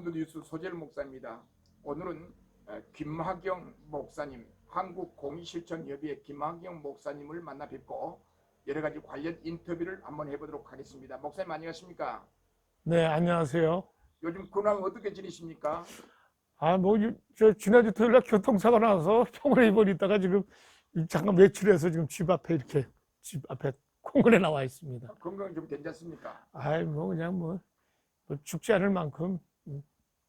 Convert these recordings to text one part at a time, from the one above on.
오늘도 뉴스 소재일 목사입니다. 오늘은 김학영 목사님, 한국공의실천협의회 김학영 목사님을 만나 뵙고 여러 가지 관련 인터뷰를 한번 해보도록 하겠습니다. 목사님 안녕하십니까? 네, 안녕하세요. 요즘 근황 어떻게 지내십니까? 저 지난주 토요일 날 교통사고 나서 병원에 입원했다가 지금 잠깐 외출해서 지금 집 앞에 공원에 나와 있습니다. 건강 좀 괜찮습니까? 그냥 죽지 않을 만큼.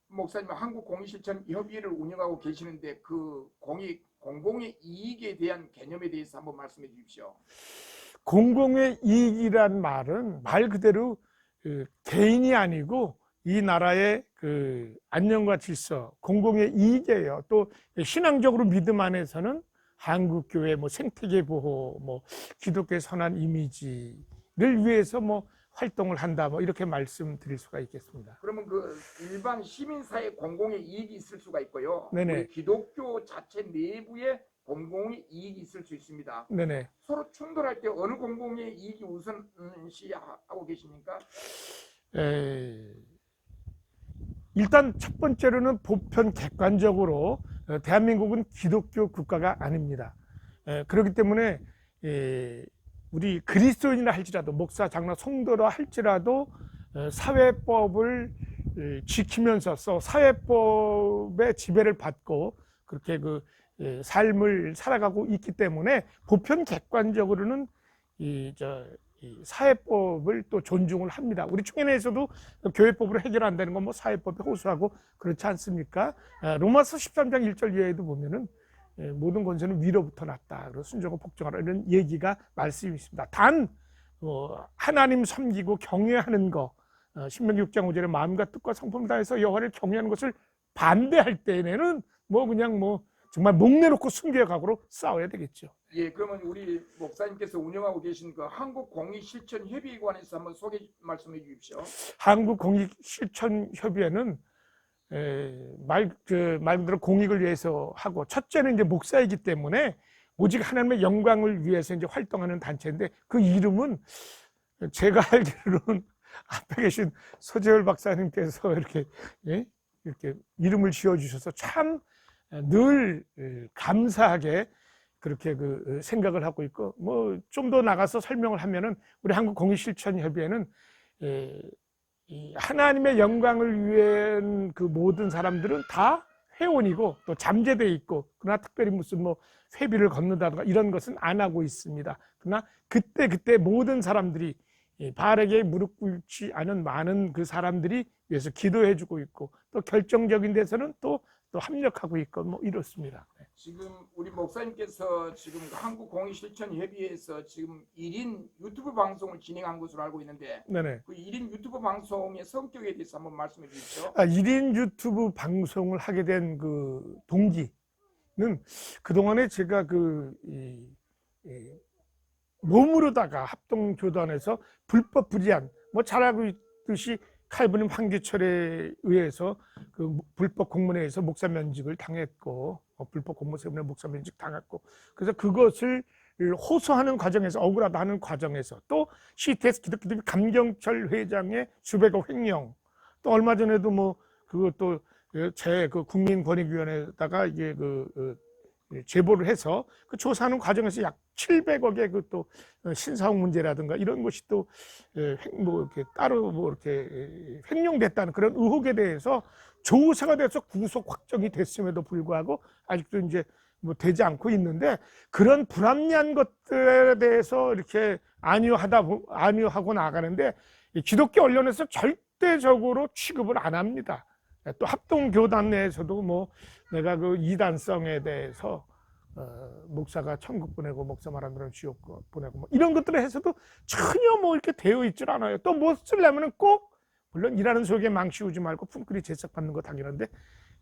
목사님 한국공의실천협의회를 운영하고 계시는데 그 공공의 이익에 대한 개념에 대해서 한번 말씀해 주십시오. 공공의 이익이란 말은 말 그대로 개인이 아니고 이 나라의 안녕과 질서, 공공의 이익이에요. 또 신앙적으로 믿음 안에서는 한국교회 생태계 보호, 기독교의 선한 이미지를 위해서 활동을 한다, 이렇게 말씀드릴 수가 있겠습니다. 그러면 그 일반 시민사회 공공의 이익이 있을 수가 있고요. 네네. 우리 기독교 자체 내부에 공공의 이익이 있을 수 있습니다. 네네. 서로 충돌할 때 어느 공공의 이익이 우선시하고 계십니까? 일단 첫 번째로는 보편 객관적으로 대한민국은 기독교 국가가 아닙니다. 그렇기 때문에 우리 그리스도인이라 할지라도 목사, 장로, 성도라 할지라도 사회법을 지키면서 사회법의 지배를 받고 그렇게 삶을 살아가고 있기 때문에 보편 객관적으로는 이 사회법을 또 존중을 합니다. 우리 총회에서도 교회법으로 해결한다는 건 사회법에 호소하고 그렇지 않습니까? 로마서 13장 1절 이하에도 보면은 모든 권세는 위로부터 났다. 그리고 순종하고 복종하라 이런 얘기가 말씀이 있습니다. 단 하나님 섬기고 경외하는 거, 신명기 6장 5절에 마음과 뜻과 성품을 다해서 여호와를 경외하는 것을 반대할 때에는 정말 목 내놓고 순교의 각오로 싸워야 되겠죠. 예, 그러면 우리 목사님께서 운영하고 계신 그 한국공의실천협의회에 관해서 한번 소개 말씀해 주십시오. 한국공익실천협의회는 말 그대로 공익을 위해서 하고, 첫째는 이제 목사이기 때문에 오직 하나님의 영광을 위해서 이제 활동하는 단체인데, 그 이름은 제가 알기로는 앞에 계신 서재열 박사님께서 이렇게 이름을 지어주셔서 참 늘 감사하게 그렇게 생각을 하고 있고, 좀 더 나가서 설명을 하면은 우리 한국공익실천협의회는 하나님의 영광을 위한 그 모든 사람들은 다 회원이고 또 잠재되어 있고, 그러나 특별히 무슨 회비를 걷는다든가 이런 것은 안 하고 있습니다. 그러나 그때 모든 사람들이 바알에게 무릎 꿇지 않은 많은 그 사람들이 위해서 기도해 주고 있고, 또 결정적인 데서는 또 합력하고 있고 이렇습니다. 지금 우리 목사님께서 지금 한국공의실천협의회에서 지금 1인 유튜브 방송을 진행한 것으로 알고 있는데, 네네. 그 1인 유튜브 방송의 성격에 대해서 한번 말씀해 주십시오. 1인 유튜브 방송을 하게 된 그 동기는, 그동안에 제가 몸으로다가 합동교단에서 불법 불이한, 잘 알고 있듯이 칼빈 황기철에 의해서 그 불법 공문에 서 목사 면직을 당했고, 불법 공문 때문에 목사 면직 당했고, 그래서 그것을 호소하는 과정에서, 억울하다 하는 과정에서, 또 CTS 기독교 감경철 회장의 수백억 횡령, 또 얼마 전에도 그것도 제 국민권익위원회에다가 이게 제보를 해서 그 조사하는 과정에서 약 700억의 또 신사옥 문제라든가 이런 것이 또 이렇게 따로 이렇게 횡령됐다는 그런 의혹에 대해서 조사가 돼서 구속 확정이 됐음에도 불구하고 아직도 이제 되지 않고 있는데, 그런 불합리한 것들에 대해서 이렇게 안위하고 나가는데 기독교 언론에서 절대적으로 취급을 안 합니다. 또 합동교단 내에서도 내가 이단성에 대해서 목사가 천국 보내고 목사 말하는 대로 지옥 보내고 이런 것들을 해서도 전혀 이렇게 되어 있질 않아요. 또 쓰려면은 꼭, 물론 일하는 속에 망치우지 말고 품끓이 제작받는 거 당연한데,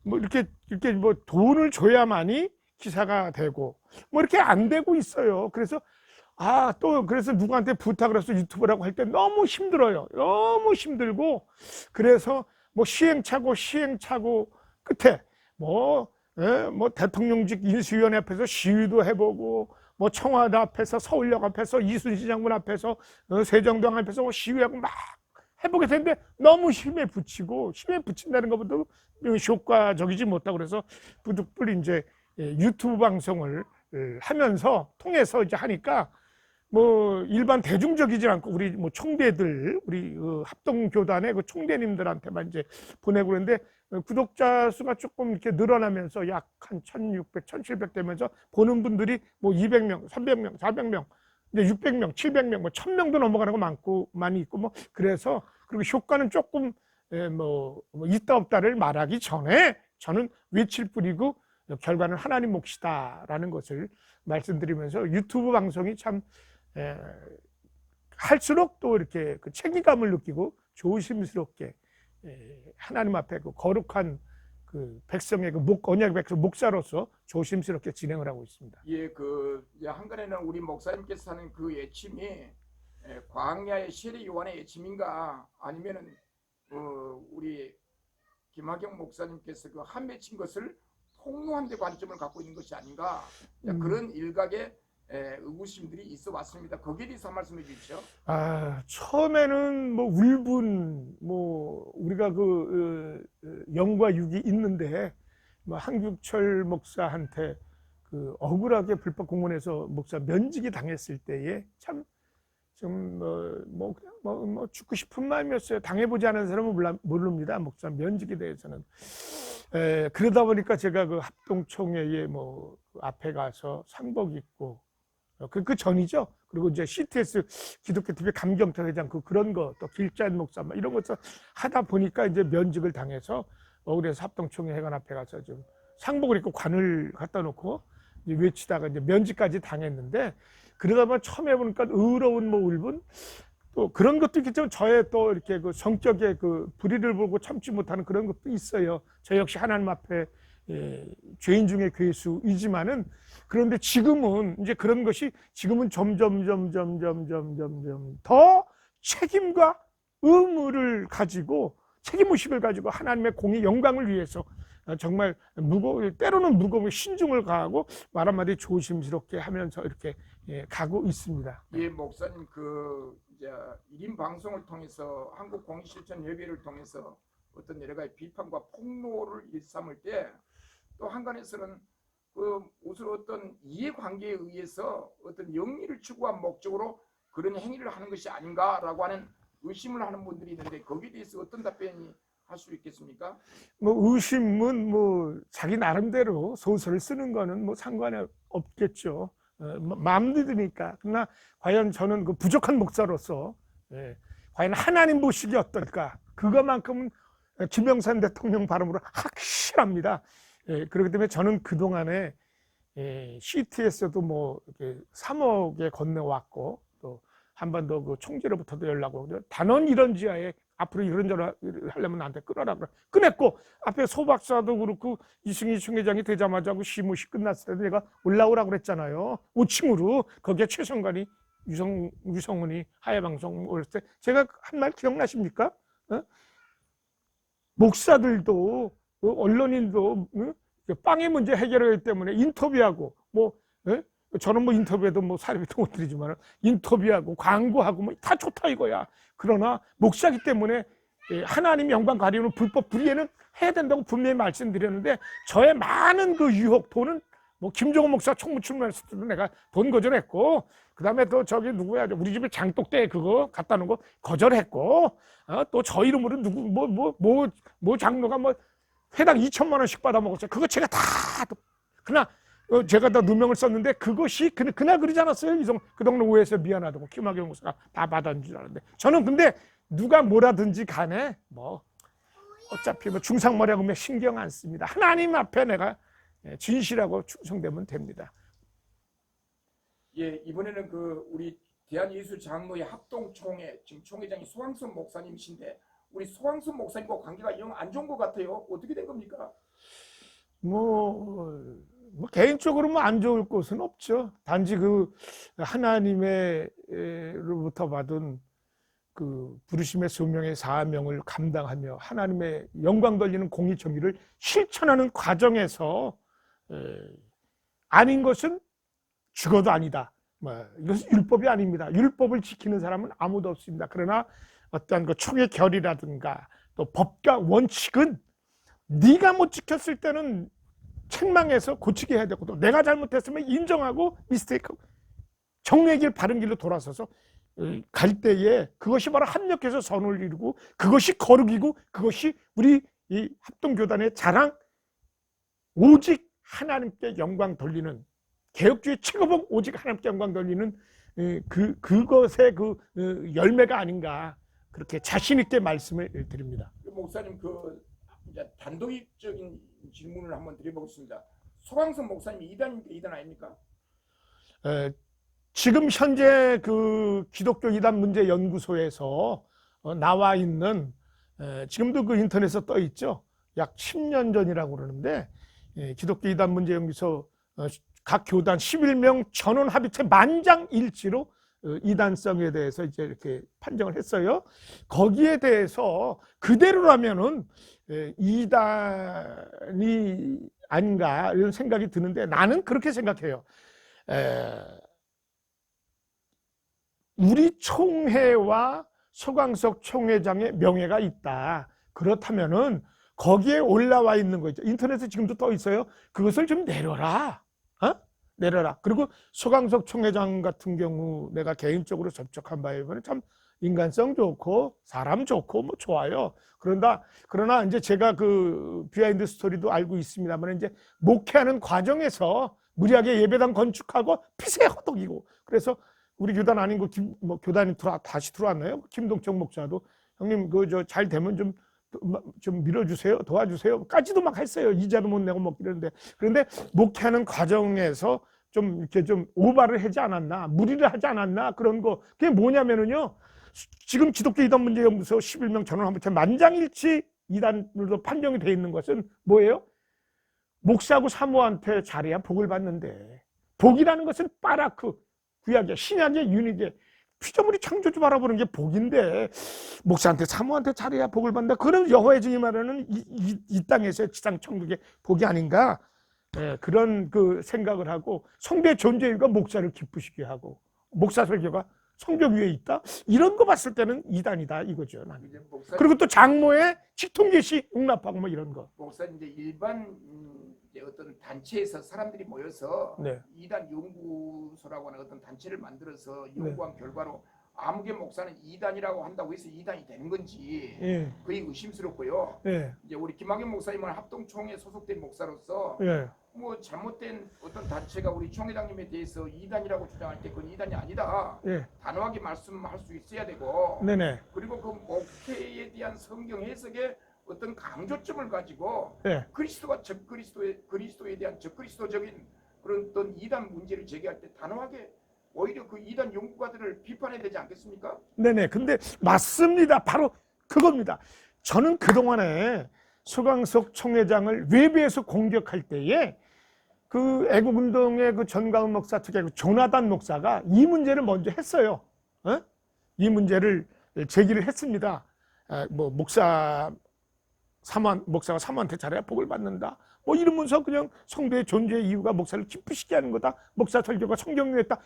이렇게 돈을 줘야만이 기사가 되고 이렇게 안 되고 있어요. 그래서 그래서 누구한테 부탁을 해서 유튜브라고 할 때 너무 힘들어요. 너무 힘들고, 그래서 시행착오 끝에 대통령직 인수위원회 앞에서 시위도 해보고, 청와대 앞에서, 서울역 앞에서, 이순신 장군 앞에서, 세종대왕 앞에서 시위하고 막 해보게 되는데 너무 힘에 붙인다는 것보다 효과적이지 못하고 그래서 부득불 이제 유튜브 방송을 하면서 통해서 이제 하니까 뭐 일반 대중적이지 않고 우리 뭐 총대들 우리 합동교단의 그 총대님들한테만 이제 보내고 그러는데 구독자 수가 조금 이렇게 늘어나면서 약 한 1600, 1700 되면서 보는 분들이 뭐 200명, 300명, 400명, 이제 600명, 700명, 뭐 1000명도 넘어가는 거 많이 있고 뭐 그래서 그리고 효과는 조금 뭐 있다 없다를 말하기 전에 저는 외칠 뿐이고 결과는 하나님 몫이다라는 것을 말씀드리면서 유튜브 방송이 참 할수록 또 이렇게 그 책임감을 느끼고 조심스럽게 하나님 앞에 그 거룩한 그 백성의 그 언약의 백성 목사로서 조심스럽게 진행을 하고 있습니다. 예, 그 한간에는 우리 목사님께서 하는 그 예침이 광야의 세례 요한의 예침인가 아니면은 우리 김학영 목사님께서 그 한 맺힌 것을 폭로한 데 관점을 갖고 있는 것이 아닌가 그런 일각의 의구심들이 있어 왔습니다. 거기에 대해서 한 말씀해 주시죠. 처음에는 뭐 울분 뭐 우리가 그 영과 육이 있는데 뭐 한국철 목사한테 그 억울하게 불법 공문에서 목사 면직이 당했을 때에 참 좀 뭐 죽고 싶은 마음이었어요. 당해보지 않은 사람은 모릅니다. 목사 면직에 대해서는. 그러다 보니까 제가 그 합동총회에 뭐 앞에 가서 상복 입고 그 전이죠. 그리고 이제 CTS 기독교 TV 감경태 회장 그런 거 또 길자인 목사 이런 것을 하다 보니까 이제 면직을 당해서 그래서 합동총회 회관 앞에 가서 좀 상복을 입고 관을 갖다 놓고 이제 외치다가 이제 면직까지 당했는데 그러다 보면 처음 해보니까 의로운 뭐 울분 또 그런 것도 있겠지만 저의 또 이렇게 그 성격에 그 불의를 보고 참지 못하는 그런 것도 있어요. 저 역시 하나님 앞에 죄인 중에 괴수이지만은 그런데 지금은 이제 그런 것이 지금은 점점 더 책임과 의무를 가지고 책임의식을 가지고 하나님의 공의 영광을 위해서 정말 때로는 무거운 신중을 가하고 말 한마디 조심스럽게 하면서 이렇게 가고 있습니다. 예, 목사님 그 이제 1인 방송을 통해서 한국 공의실천 예배를 통해서 어떤 여러 가지 비판과 폭로를 일삼을 때 또 한간에서는 그 우선 어떤 이해관계에 의해서 어떤 영리를 추구한 목적으로 그런 행위를 하는 것이 아닌가라고 하는 의심을 하는 분들이 있는데 거기에 대해서 어떤 답변이 할 수 있겠습니까? 뭐 의심은 뭐 자기 나름대로 소설을 쓰는 거는 뭐 상관이 없겠죠. 마음도 드니까. 그러나 과연 저는 그 부족한 목사로서 과연 하나님 보시기 어떨까? 그것만큼은 김영삼 대통령 발음으로 확실합니다. 그렇기 때문에 저는 그동안에 CT에서도 뭐 3억에 건네왔고 또 한 번 더 그 총재로부터도 연락 오고 단원 이런 지하에 앞으로 이런저런 하려면 나한테 끊어라 그래. 끊었고 앞에 소 박사도 그렇고 이승희 총회장이 되자마자 그 시무시 끝났을 때 내가 올라오라고 그랬잖아요. 5층으로 거기에 최성관이 유성훈이 하야방송 올렸을 때 제가 한 말 기억나십니까? 목사들도 언론인도 빵의 문제 해결하기 때문에 인터뷰하고 뭐 저는 뭐 인터뷰에도 뭐 사례비도 못 드리지만 인터뷰하고 광고하고 뭐 다 좋다 이거야. 그러나 목사기 때문에 하나님 영광 가리우는 불법 불의에는 해야 된다고 분명히 말씀드렸는데 저의 많은 그 유혹 돈은 뭐 김종호 목사 총무 출마했을 때도 내가 돈 거절했고 그다음에 또 저기 누구야 우리 집에 장독대 그거 갖다 놓은 거 거절했고 또 저 이름으로 누구 뭐 장로가 뭐 회당 2천만 원씩 받아 먹었어요. 그거 제가 다 그러나 제가 다 누명을 썼는데 그것이 그날 그러지 않았어요. 그 동네 오해해서 미안하다고 김학영 목사가 다 받았는 줄 알았는데 저는 근데 누가 뭐라든지 간에 뭐 어차피 뭐 중상머리하고 뭐 신경 안 씁니다. 하나님 앞에 내가 진실하고 충성되면 됩니다. 예, 이번에는 그 우리 대한예수장로회 합동총회 지금 총회장이 소왕순 목사님이신데 우리 소왕순 목사님과 관계가 영 안 좋은 것 같아요. 어떻게 된 겁니까? 뭐 개인적으로 뭐 안 좋을 것은 없죠. 단지 그 하나님의로부터 받은 그 부르심의 소명의 사명을 감당하며 하나님의 영광 돌리는 공의 정의를 실천하는 과정에서 아닌 것은 죽어도 아니다. 이것은 율법이 아닙니다. 율법을 지키는 사람은 아무도 없습니다. 그러나 어떠한 그 총의 결이라든가 또 법과 원칙은 네가 못 지켰을 때는 책망해서 고치게 해야 되고, 또 내가 잘못했으면 인정하고 미스테이크 정의의 길 바른 길로 돌아서서 갈 때에 그것이 바로 합력해서 선을 이루고, 그것이 거룩이고, 그것이 우리 이 합동교단의 자랑, 오직 하나님께 영광 돌리는, 개혁주의 최고봉 오직 하나님께 영광 돌리는 그것의 열매가 아닌가, 그렇게 자신 있게 말씀을 드립니다. 목사님, 이제 단도직적인 질문을 한번 드려보겠습니다. 소강성 목사님이 이단 아닙니까? 지금 현재 기독교 이단 문제 연구소에서 나와 있는, 지금도 인터넷에 떠 있죠. 약 10년 전이라고 그러는데, 기독교 이단 문제 연구소 각 교단 11명 전원 합의체 만장일치로 이단성에 대해서 이제 이렇게 판정을 했어요. 거기에 대해서 그대로라면은 이단이 아닌가 이런 생각이 드는데, 나는 그렇게 생각해요. 우리 총회와 소강석 총회장의 명예가 있다. 그렇다면은 거기에 올라와 있는 거 있죠. 인터넷에 지금도 떠 있어요. 그것을 좀 내려라. 내려라. 그리고 소강석 총회장 같은 경우 내가 개인적으로 접촉한 바에 의하면 참 인간성 좋고 사람 좋고 뭐 좋아요. 그러나 이제 제가 비하인드 스토리도 알고 있습니다만, 이제 목회하는 과정에서 무리하게 예배당 건축하고 핏에 허덕이고, 그래서 우리 교단 아닌 교단이 다시 들어왔나요? 김동청 목사도 형님 잘 되면 좀 밀어주세요, 도와주세요,까지도 막 했어요. 이자도 못 내고 막 이러는데, 그런데 목회하는 과정에서 좀 이렇게 좀 오바를 하지 않았나, 무리를 하지 않았나, 그런 거. 그게 뭐냐면은요, 지금 기독교 이단 문제 연구소 11명 전원 합의체 만장일치 이단으로 판정이 돼 있는 것은 뭐예요? 목사하고 사모한테 잘해야 복을 받는데, 복이라는 것은 파라크, 구약의 신약의 윤익의 피조물이 창조주 바라보는 게 복인데, 목사한테 사모한테 잘해야 복을 받는다. 그런 여호와의 증인 말하는 이 땅에서의 지상 천국의 복이 아닌가, 그런 생각을 하고, 성도의 존재 이유가 목사를 기쁘시게 하고, 목사 설교가 성벽 위에 있다, 이런 거 봤을 때는 이단이다 이거죠. 나는. 그리고 또 장모의 직통계시 용납하고 뭐 이런 거. 목사님, 이제 일반 이제 어떤 단체에서 사람들이 모여서 이단 연구소라고 하는 어떤 단체를 만들어서 연구한 결과로 아무개 목사는 이단이라고 한다고 해서 이단이 되는 건지 거의 의심스럽고요. 이제 우리 김학영 목사님은 합동총회 소속된 목사로서 뭐 잘못된 어떤 단체가 우리 총회장님에 대해서 이단이라고 주장할 때 그건 이단이 아니다, 단호하게 말씀할 수 있어야 되고, 그리고 그 목회에 대한 성경 해석에 어떤 강조점을 가지고 그리스도가 그리스도에 대한 적그리스도적인 그런 어떤 이단 문제를 제기할 때 단호하게 오히려 그 이단 연구가들을 비판해야 되지 않겠습니까? 근데 맞습니다. 바로 그겁니다. 저는 그동안에 소강석 총회장을 외부에서 공격할 때에 애국운동의 전광훈 목사 특히 조나단 목사가 이 문제를 먼저 했어요. 이 문제를 제기를 했습니다. 목사가 사모한테 잘해야 복을 받는다, 뭐 이러면서 그냥 성도의 존재의 이유가 목사를 기쁘시게 하는 거다, 목사 설교가 성경유했다,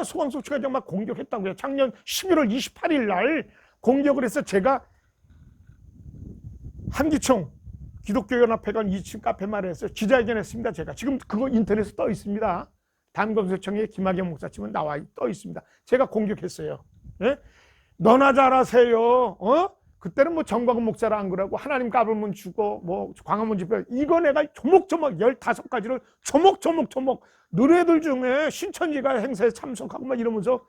소강석 총회장 막 공격했다고요. 작년 11월 28일 날 공격을 해서 제가 한기총 기독교연합회관 2층 카페 마을에서 기자회견했습니다. 제가 지금 그거 인터넷에 떠 있습니다. 담검사청의 김학영 목사 치면 떠 있습니다. 제가 공격했어요. 너나 잘하세요. 그때는 뭐 정광훈 목사라 안 그러고 하나님 까불면 주고 뭐 광화문 집회, 이거 내가 조목조목 15가지를 조목조목 노래들 중에 신천지가 행사에 참석하고 막 이러면서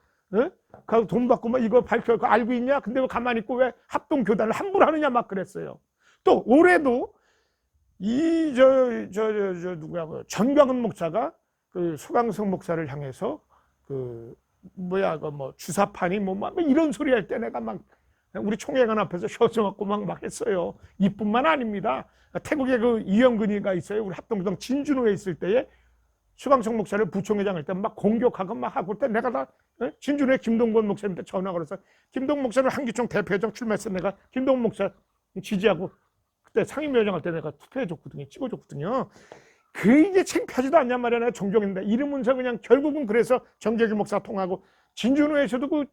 가서 돈 받고 막 이거 밝혀 알고 있냐? 근데 왜 가만히 있고 왜 합동교단을 함부로 하느냐 막 그랬어요. 또 올해도 누구야, 전광훈 목사가 소강석 목사를 향해서 주사파니 뭐 이런 소리 할 때 내가 막 우리 총회관 앞에서 셔서갖고 막 했어요. 이뿐만 아닙니다. 태국에 이영근이가 있어요. 우리 합동교당 진준호에 있을 때에 소강석 목사를 부총회장 할 때 막 공격하고 막 하고 때 내가 다 진준호의 김동건 목사님한테 전화 걸어서 김동건 목사를 한기총 대표회장 출마해서 내가 김동건 목사 지지하고 그때 상임위원장 할 때 내가 투표해줬거든요. 찍어줬거든요. 이게 창피하지도 않냔 말이야. 내가 존경인데 이러면서 그냥 결국은 그래서 정재규 목사 통하고 진준호에서도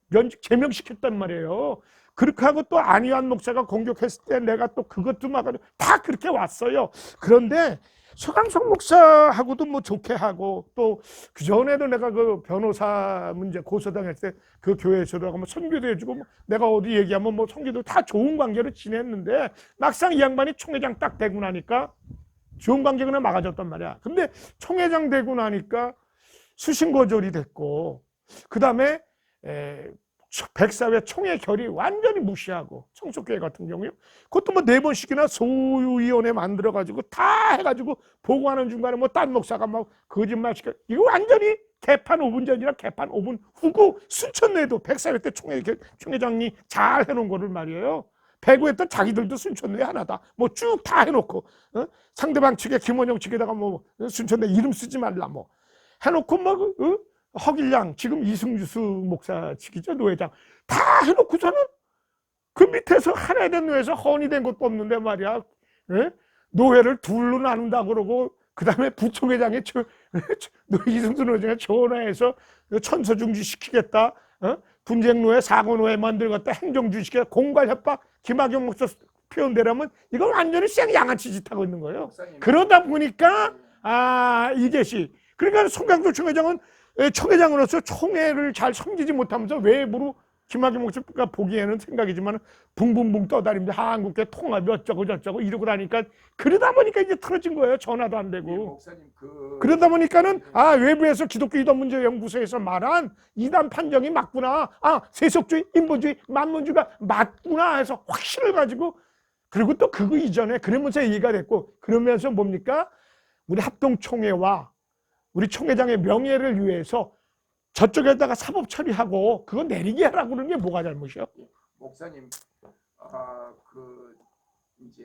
면직 제명시켰단 말이에요. 그렇게 하고 또 안희환 목사가 공격했을 때 내가 또 그것도 막아도 다 그렇게 왔어요. 그런데 서강석 목사하고도 뭐 좋게 하고 또 그전에도 내가 그 변호사 문제 고소당했을 때 그 교회에서도 하고 뭐 선교도 해주고 뭐 내가 어디 얘기하면 뭐 선교도 다 좋은 관계로 지냈는데 막상 이 양반이 총회장 딱 되고 나니까 좋은 관계가 그냥 막아졌단 말이야. 근데 총회장 되고 나니까 수신거절이 됐고 그 다음에 백사회 총회 결의 완전히 무시하고 청소교회 같은 경우요. 그것도 뭐 4번씩이나 소유위원회 만들어가지고 다 해가지고 보고하는 중간에 뭐 딴 목사가 막 거짓말 시켜. 이거 완전히 개판 5분 전이라 개판 5분 후고 순천내도 백사회 때 총회장이 잘 해놓은 거를 말이에요. 배구했던 자기들도 순천내 하나다. 뭐 쭉 다 해놓고 상대방 측에 김원영 측에다가 뭐 순천내 이름 쓰지 말라 뭐 해놓고 막 허길양 지금 이승주수 목사 측이죠 노회장 다 해놓고서는 그 밑에서 하나에 된 노회에서 헌이 된 것도 없는데 말이야. 노회를 둘로 나눈다 그러고 그 다음에 부총회장이 이승수 노회장에 전화해서 천서중지 시키겠다. 분쟁노회 사고노회 만들겠다. 행정주의 시키겠다. 공갈협박 김학용 목사 표현대로면 이거 완전히 양아치 짓 하고 있는 거예요. 그러다 보니까 이것이 그러니까 송강조 총회장은 총회장으로서 총회를 잘 섬기지 못하면서 외부로 김학용 목사가 보기에는 생각이지만 붕붕붕 떠다니면서 한국계 통합이 어쩌고 저쩌고 이러고 나니까 그러다 보니까 이제 틀어진 거예요. 전화도 안 되고. 목사님 그러다 보니까는 외부에서 기독교 이단문제연구소에서 말한 이단 판정이 맞구나. 세속주의, 인본주의, 만문주의가 맞구나 해서 확신을 가지고 그리고 또 그거 이전에 그러면서 얘기가 됐고 그러면서 뭡니까? 우리 합동총회와 우리 총회장의 명예를 위해서 저쪽에다가 사법 처리하고 그거 내리게 하라고 그러는 게 뭐가 잘못이요? 목사님, 그 이제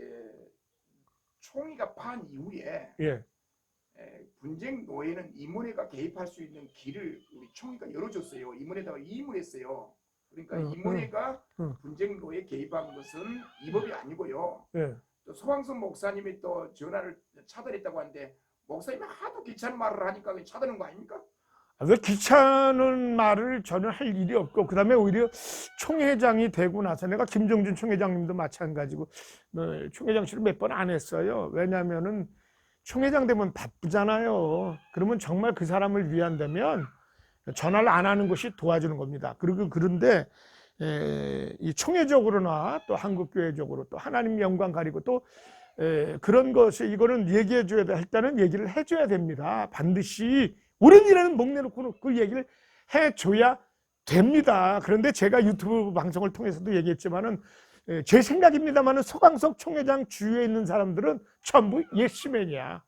총회가 판 이후에 분쟁 노예는 임원회가 개입할 수 있는 길을 우리 총회가 열어줬어요. 임원회에다가 이임을했어요. 그러니까 임원회가 분쟁 노예 개입한 것은 위법이 아니고요. 또 소왕선 목사님이 또 전화를 차단했다고 하는데 목사님이 하도 귀찮은 말을 하니까 차단한 거 아닙니까? 왜 귀찮은 말을 전혀 할 일이 없고 그 다음에 오히려 총회장이 되고 나서 내가 김정준 총회장님도 마찬가지고 총회장실을 몇 번 안 했어요. 왜냐하면은 총회장 되면 바쁘잖아요. 그러면 정말 그 사람을 위한다면 전화를 안 하는 것이 도와주는 겁니다. 그리고 그런데 이 총회적으로나 또 한국교회적으로 또 하나님 영광 가리고 또 그런 것이 이거는 얘기해 줘야 돼. 일단은 얘기를 해줘야 됩니다. 반드시 옳은 일에는 목 내놓고 그 얘기를 해줘야 됩니다. 그런데 제가 유튜브 방송을 통해서도 얘기했지만은 제 생각입니다만은 서강석 총회장 주위에 있는 사람들은 전부 예시맨이야.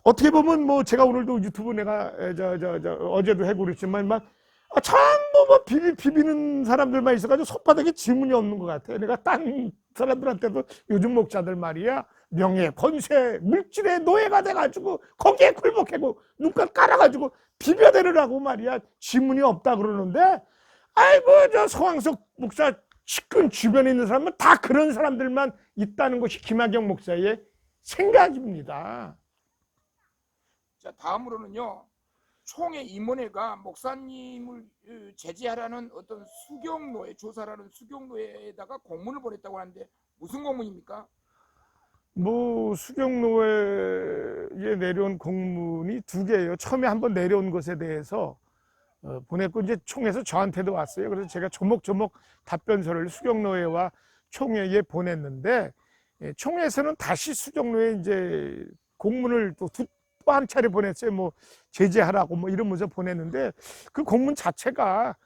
어떻게 보면 뭐 제가 오늘도 유튜브 내가 어제도 해고 그랬지만 막 전부 뭐 비비는 사람들만 있어가지고 손바닥에 지문이 없는 것 같아. 내가 딴 사람들한테도 요즘 목사들 말이야 명예, 권세, 물질의 노예가 돼가지고 거기에 굴복하고 눈깔 깔아가지고 비벼대느라고 말이야 지문이 없다 그러는데 아이고 저 서왕석 목사 측근 주변에 있는 사람은 다 그런 사람들만 있다는 것이 김학영 목사의 생각입니다. 자 다음으로는요. 총회 임원회가 목사님을 제지하라는 어떤 수경노예 조사라는 수경노예에다가 공문을 보냈다고 하는데 무슨 공문입니까? 뭐 수경노예에 내려온 공문이 2개예요. 처음에 한번 내려온 것에 대해서 보냈고 이제 총회에서 저한테도 왔어요. 그래서 제가 조목조목 답변서를 수경노예와 총회에 보냈는데 총회에서는 다시 수경노예 이제 공문을 또 한 차례 보냈어요. 뭐 제재하라고 뭐 이러면서 보냈는데 그 공문 자체가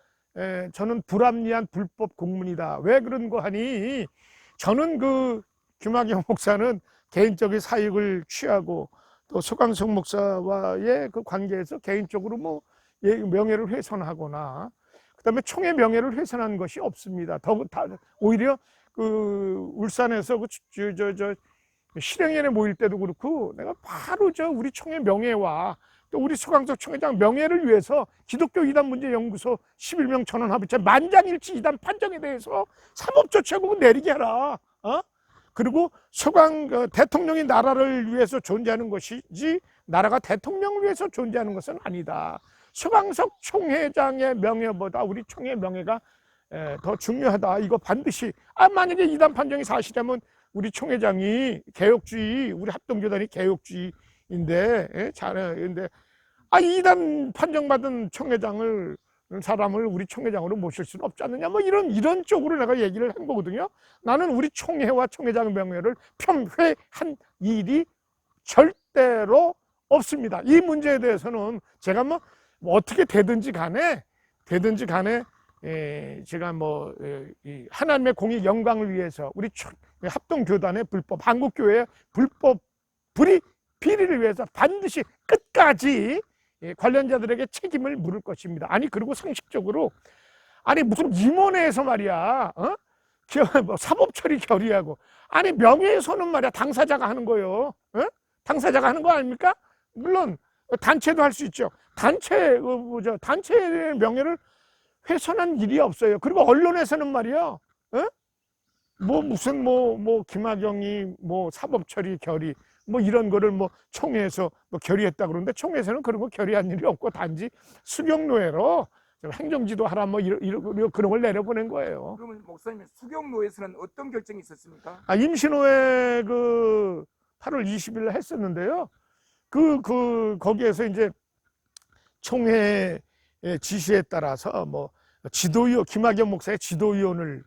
저는 불합리한 불법 공문이다. 왜 그런 거 하니 저는 그 김학영 목사는 개인적인 사익을 취하고 또 서강석 목사와의 그 관계에서 개인적으로 뭐 명예를 훼손하거나 그다음에 총회 명예를 훼손한 것이 없습니다. 오히려 그 울산에서 그 실행위원회 모일 때도 그렇고 내가 바로 우리 총회 명예와 또 우리 서강석 총회장 명예를 위해서 기독교 이단문제연구소 11명 전원합의체 만장일치 이단 판정에 대해서 사법조치하고 내리게 해라. 그리고 대통령이 나라를 위해서 존재하는 것이지 나라가 대통령을 위해서 존재하는 것은 아니다. 서강석 총회장의 명예보다 우리 총회 명예가 더 중요하다. 이거 반드시 만약에 이단 판정이 사실이라면 우리 총회장이 개혁주의, 우리 합동교단이 개혁주의인데 근데 이단 판정받은 총회장을 사람을 우리 총회장으로 모실 수는 없지 않느냐, 뭐 이런 쪽으로 내가 얘기를 한 거거든요. 나는 우리 총회와 총회장 명예를 폄훼한 일이 절대로 없습니다. 이 문제에 대해서는 제가 뭐 어떻게 되든지 간에 제가 이 하나님의 공의 영광을 위해서 우리 합동교단의 불법, 한국교회의 불법 비리를 위해서 반드시 끝까지 관련자들에게 책임을 물을 것입니다. 그리고 상식적으로 무슨 임원회에서 말이야, 사법 처리 결의하고 명예훼손은 말이야 당사자가 하는 거예요. 당사자가 하는 거 아닙니까? 물론 단체도 할 수 있죠. 단체의 명예를 훼손한 일이 없어요. 그리고 언론에서는 말이야, 무슨 김학영이 사법 처리 결의 이런 거를 총회에서 결의했다 그러는데, 총회에서는 그런 거 결의한 일이 없고 단지 수경노예로 행정지도 하라 그런 걸 내려보낸 거예요. 그러면 목사님, 수경노예에서는 어떤 결정이 있었습니까? 임시노예 8월 20일 했었는데요. 거기에서 이제 총회의 지시에 따라서 지도위원, 김학영 목사의 지도위원을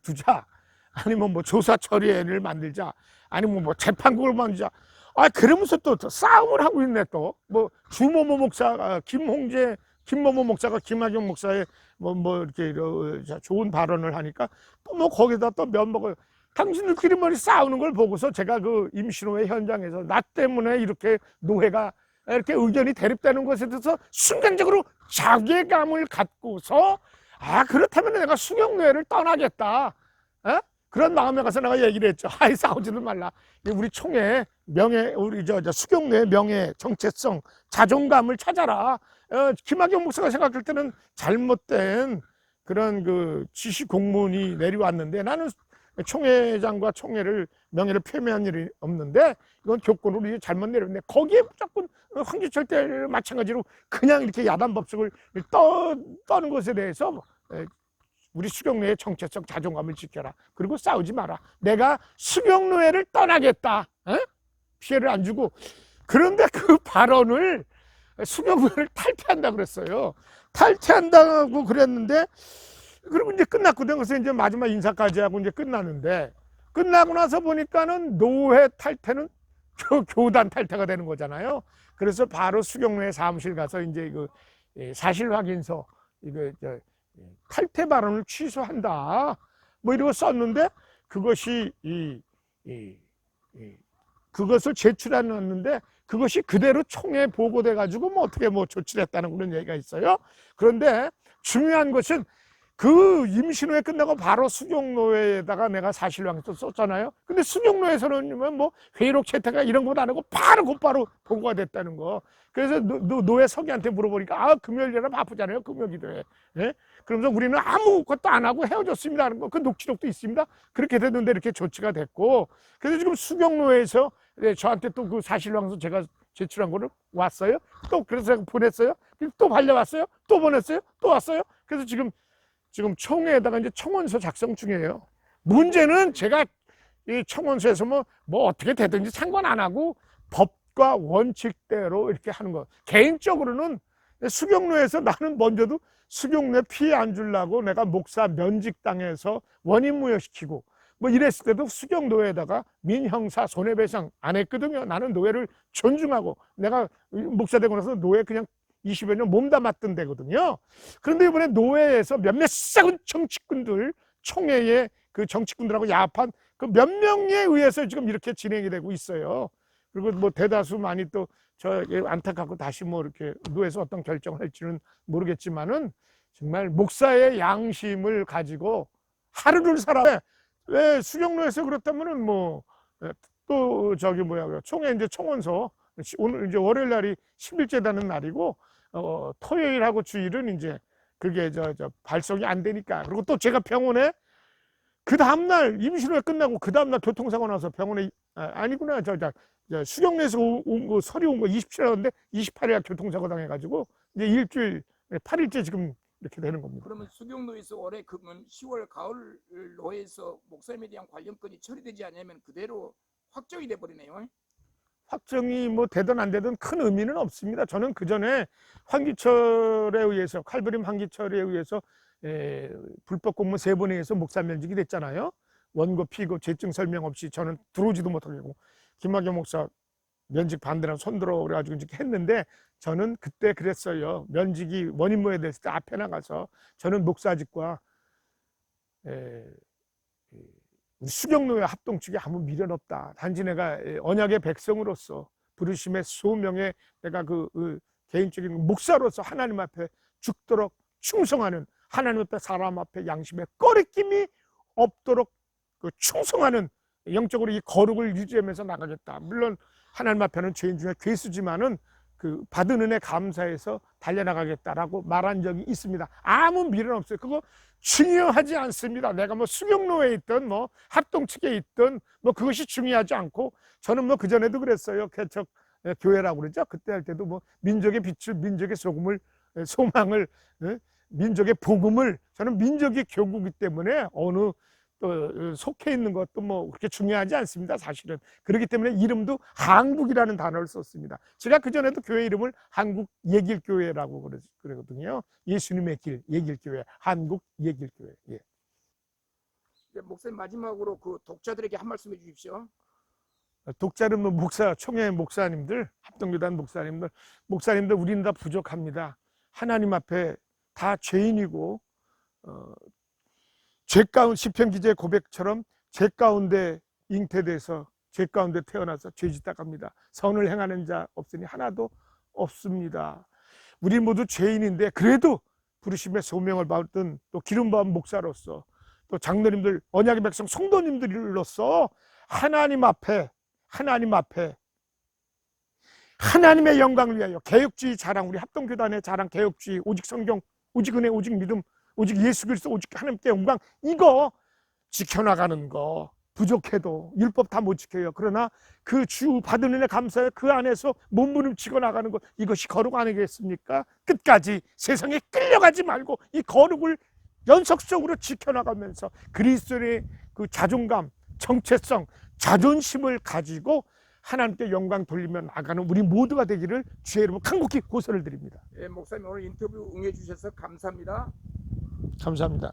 두자, 아니면 조사 처리를 만들자, 아니면 재판국을 만들자. 그러면서 또 싸움을 하고 있네. 또 주모모 목사, 김모모 목사가 김학영 목사의 이렇게 좋은 발언을 하니까 또 거기다 또 면목을, 당신들끼리 싸우는 걸 보고서 제가 임시노회 현장에서 나 때문에 이렇게 노회가 이렇게 의견이 대립되는 것에 대해서 순간적으로 자괴감을 갖고서 그렇다면 내가 수경노회를 떠나겠다, 그런 마음에 가서 내가 얘기를 했죠. 싸우지도 말라. 우리 총회 명예, 우리 수경노회 명예, 정체성, 자존감을 찾아라. 김학영 목사가 생각할 때는 잘못된 그런 지시 공문이 내려왔는데, 나는 총회장과 총회를 명예를 표명한 일이 없는데 이건 교권으로 잘못 내렸는데, 거기에 무조건 황교철 때 마찬가지로 그냥 이렇게 야단 법석을 떠는 것에 대해서 우리 수경노회의 정체성, 자존감을 지켜라. 그리고 싸우지 마라. 내가 수경노회를 떠나겠다. 피해를 안 주고. 그런데 그 발언을 수경노회를 탈퇴한다 그랬어요. 탈퇴한다고 그랬는데, 그리고 이제 끝났거든. 그래서 이제 마지막 인사까지 하고 이제 끝났는데, 끝나고 나서 보니까는 노회 탈퇴는 교단 탈퇴가 되는 거잖아요. 그래서 바로 수경노회 사무실 가서 이제 사실 확인서, 탈퇴 발언을 취소한다, 이러고 썼는데, 그것이 그것을 제출해 놨는데, 그것이 그대로 총회에 보고돼 가지고 어떻게 조치를 했다는 그런 얘기가 있어요. 그런데 중요한 것은 임시노회 끝나고 바로 수경노회에다가 내가 사실황서 썼잖아요. 근데 수경노회에서는 회의록 채택가 이런 것도 안 하고 곧바로 보고가 됐다는 거. 그래서 노회 서기한테 물어보니까 금요일이라 바쁘잖아요, 금요기도에. 그러면서 우리는 아무것도 안 하고 헤어졌습니다 하는 거, 그 녹취록도 있습니다. 그렇게 됐는데 이렇게 조치가 됐고, 그래서 지금 수경노회에서 저한테 또 사실황서 제가 제출한 거를 왔어요. 또 그래서 제가 보냈어요. 또 발려왔어요. 또 보냈어요. 또 왔어요. 그래서 지금 총회에다가 이제 청원서 작성 중이에요. 문제는 제가 이 청원서에서 어떻게 되든지 상관 안 하고 법과 원칙대로 이렇게 하는 거. 개인적으로는 수경노회에서 나는 먼저도 수경노회 피해 안 주려고 내가 목사 면직당해서 원인무효시키고 이랬을 때도 수경노회에다가 민형사 손해배상 안 했거든요. 나는 노회를 존중하고, 내가 목사 되고 나서 노회 그냥 20여 년 몸담았던 데거든요. 그런데 이번에 노회에서 몇몇 썩은 정치꾼들, 총회의 정치꾼들하고 야합한 몇 명에 의해서 지금 이렇게 진행이 되고 있어요. 그리고 대다수 많이 또 안타깝고 다시 이렇게 노회에서 어떤 결정을 할지는 모르겠지만은, 정말 목사의 양심을 가지고 하루를 살아. 왜 수경노회에서 그렇다면은 또 총회 이제 청원서, 오늘 이제 월요일 날이 10일째 되는 날이고, 토요일하고 주일은 이제 그게 발송이 안 되니까. 그리고 또 제가 병원에 그 다음날 임시노회 끝나고 그 다음날 교통사고 나서 병원에 아니구나 수경내에서 온 거 서류 온 거 27일인데 28일에 교통사고 당해가지고 이제 일주일 8일째 지금 이렇게 되는 겁니다. 그러면 수경로에서 올해 그러면 10월 가을로에서 목사님에 대한 관련건이 처리되지 않으면 그대로 확정이 돼 버리네요. 확정이 뭐 되든 안 되든 큰 의미는 없습니다. 저는 그 전에 황기철에 의해서 칼부림 황기철에 의해서 불법 공무 3번에 의해서 목사 면직이 됐잖아요. 원고 피고 죄증 설명 없이 저는 들어오지도 못하고 김학영 목사 면직 반대라고 손들어 그래가지고 이렇게 했는데 저는 그때 그랬어요. 면직이 원인모에 됐을 때 앞에 나가서 저는 목사직과 수경노회 합동 측에 아무 미련 없다. 단지 내가 언약의 백성으로서 부르심의 소명에 내가 그 개인적인 목사로서 하나님 앞에 죽도록 충성하는, 하나님 앞에 사람 앞에 양심에 꺼리낌이 없도록 그 충성하는 영적으로 이 거룩을 유지하면서 나가겠다. 물론 하나님 앞에는 죄인 중에 괴수지만은 그 받은 은혜 감사해서 달려나가겠다라고 말한 적이 있습니다. 아무 미련 없어요. 그거 중요하지 않습니다. 내가 뭐 수경로에 있든 뭐 합동 측에 있든 뭐 그것이 중요하지 않고, 저는 뭐 그전에도 그랬어요. 개척 교회라고 그러죠. 그때 할 때도 뭐 민족의 빛을, 민족의 소금을, 소망을, 민족의 복음을, 저는 민족의 교구이기 때문에 어느 또 속해 있는 것도 뭐 그렇게 중요하지 않습니다. 사실은. 그렇기 때문에 이름도 한국이라는 단어를 썼습니다. 제가 그전에도 교회 이름을 한국 예길교회라고 그러거든요. 예수님의 길, 예길교회, 한국 예길교회. 예. 목사님 마지막으로 그 독자들에게 한 말씀 해주십시오. 독자는 뭐 총회 목사님들, 합동교단 목사님들 우리는 다 부족합니다. 하나님 앞에 다 죄인이고 죄 가운데 시편 기자의 고백처럼 죄 가운데 잉태돼서 죄 가운데 태어나서 죄짓다 갑니다. 선을 행하는 자 없으니 하나도 없습니다. 우리 모두 죄인인데 그래도 부르심의 소명을 받은 또 기름 부은 목사로서 또 장로님들, 언약의 백성 성도님들로서 하나님 앞에 하나님의 영광을 위하여 개혁주의 자랑, 우리 합동교단의 자랑, 개혁주의, 오직 성경, 오직 은혜, 오직 믿음, 오직 예수 그리스도, 오직 하나님께 영광, 이거 지켜나가는 거 부족해도 율법 다 못 지켜요. 그러나 그 주 받은 은혜 감사에 그 안에서 몸부림치고 나가는 것, 이것이 거룩 아니겠습니까? 끝까지 세상에 끌려가지 말고 이 거룩을 연속적으로 지켜나가면서 그리스도의 그 자존감, 정체성, 자존심을 가지고 하나님께 영광 돌리며 나가는 우리 모두가 되기를 주의 이름으로 간곡히 고소를 드립니다. 목사님 오늘 인터뷰 응해 주셔서 감사합니다. 감사합니다.